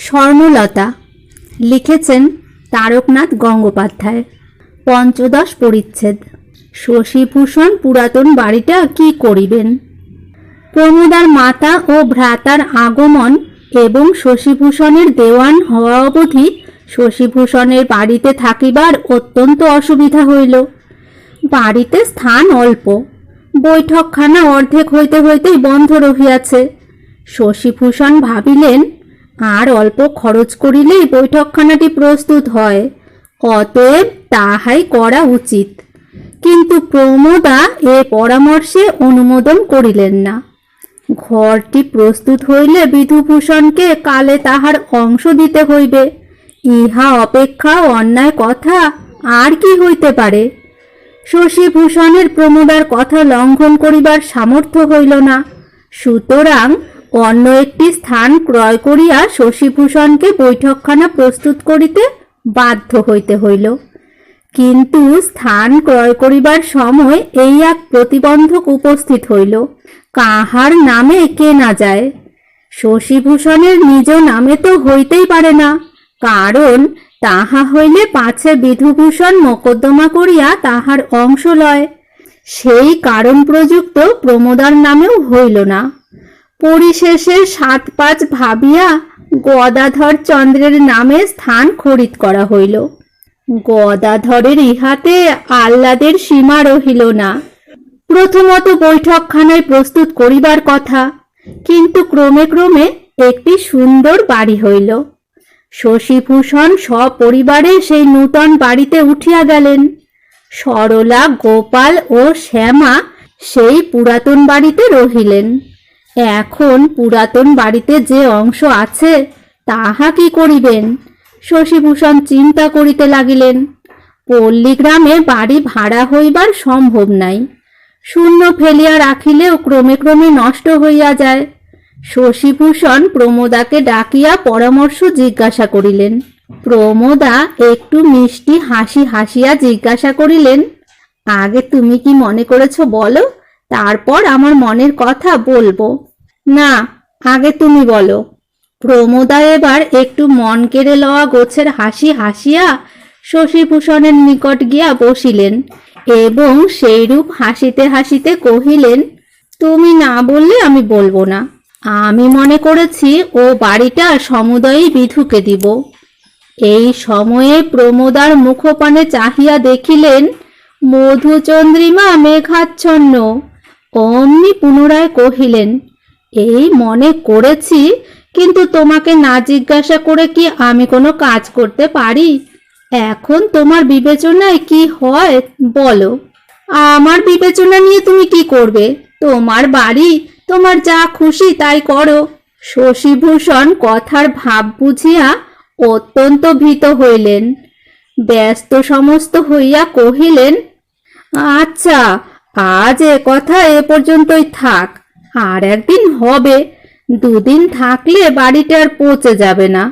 স্বর্ণলতা লিখেছেন তারকনাথ গঙ্গোপাধ্যায়। পঞ্চদশ পরিচ্ছেদ। শশীভূষণ পুরাতন বাড়িটা কি করিবেন। প্রমোদার মাতা ও ভ্রাতার আগমন এবং শশীভূষণের দেওয়ান হওয়া অবধি শশীভূষণের বাড়িতে থাকিবার অত্যন্ত অসুবিধা হইল। বাড়িতে স্থান অল্প, বৈঠকখানা অর্ধেক হইতে হইতেই বন্ধ রহিয়াছে। শশীভূষণ ভাবিলেন, আর অল্প খরচ করিলেই বৈঠকখানাটি প্রস্তুত হয়, অতএব তাহাই করা উচিত। কিন্তু প্রমোদা এ পরামর্শে অনুমোদন করিলেন না। ঘরটি প্রস্তুত হইলে বিধুভূষণকে কালে তাহার অংশ দিতে হইবে, ইহা অপেক্ষা অন্যায় কথা আর কি হইতে পারে। শশীভূষণের প্রমোদার কথা লঙ্ঘন করিবার সামর্থ্য হইল না, সুতরাং অন্য একটি স্থান ক্রয় করিয়া শশীভূষণকে বৈঠকখানা প্রস্তুত করিতে বাধ্য হইতে হইল। কিন্তু স্থান ক্রয় করিবার সময় এই এক প্রতিবন্ধক উপস্থিত হইল, কাহার নামে কেনা যায়। শশীভূষণের নিজ নামে তো হইতেই পারে না, কারণ তাহা হইলে পাছে বিধুভূষণ মোকদ্দমা করিয়া তাহার অংশ লয়। সেই কারণ প্রযুক্ত প্রমোদার নামেও হইল না। পরিশেষে ৭-৫ ভাবিয়া গদাধর চন্দ্রের নামে স্থান খরিদ করা হইল। গদাধরের ইহাতে আহ্লাদের সীমা রহিল না। প্রথমত বৈঠকখানায় প্রস্তুত করিবার কথা, কিন্তু ক্রমে ক্রমে একটি সুন্দর বাড়ি হইল। শশীভূষণ সপরিবারে সেই নূতন বাড়িতে উঠিয়া গেলেন। সরলা, গোপাল ও শ্যামা সেই পুরাতন বাড়িতে রহিলেন। এখন পুরাতন বাড়িতে যে অংশ আছে তাহা কি করিবেন, শশীভূষণ চিন্তা করিতে লাগিলেন। পল্লীগ্রামে বাড়ি ভাড়া হইবার সম্ভব নাই, শূন্য ফেলিয়া রাখিলেও ক্রমে ক্রমে নষ্ট হইয়া যায়। শশীভূষণ প্রমোদাকে ডাকিয়া পরামর্শ জিজ্ঞাসা করিলেন। প্রমোদা একটু মিষ্টি হাসি হাসিয়া জিজ্ঞাসা করিলেন, আগে তুমি কি মনে করেছ বলো, তারপর আমার মনের কথা বলবো। না, আগে তুমি বলো। প্রমোদা এবার একটু মন কেড়ে লওয়া গোছের হাসি হাসিয়া শশীভূষণের নিকট গিয়া বসিলেন এবং সেইরূপ হাসিতে হাসিতে কহিলেন, তুমি না বললে আমি বলবো না। আমি মনে করেছি ও বাড়িটা সমুদয়ই বিধুকে দিব। এই সময়ে প্রমোদার মুখপানে চাহিয়া দেখিলেন মধুচন্দ্রিমা মেঘাচ্ছন্ন। অমনি পুনরায় কহিলেন, এই মনে করেছি, কিন্তু তোমাকে না জিজ্ঞাসা করে কি আমি কোনো কাজ করতে পারি? এখন তোমার বিবেচনায় কি হয় বলো। আমার বিবেচনা নিয়ে তুমি কি করবে? তোমার বাড়ি, তোমার যা খুশি তাই করো। শশীভূষণ কথার ভাব বুঝিয়া অত্যন্ত ভীত হইলেন। ব্যস্ত সমস্ত হইয়া কহিলেন, আচ্ছা, আজ এ কথা এ পর্যন্তই থাক, আর একদিন হবে। 2 দিন থাকলে বাড়িটা আর পচে যাবে না।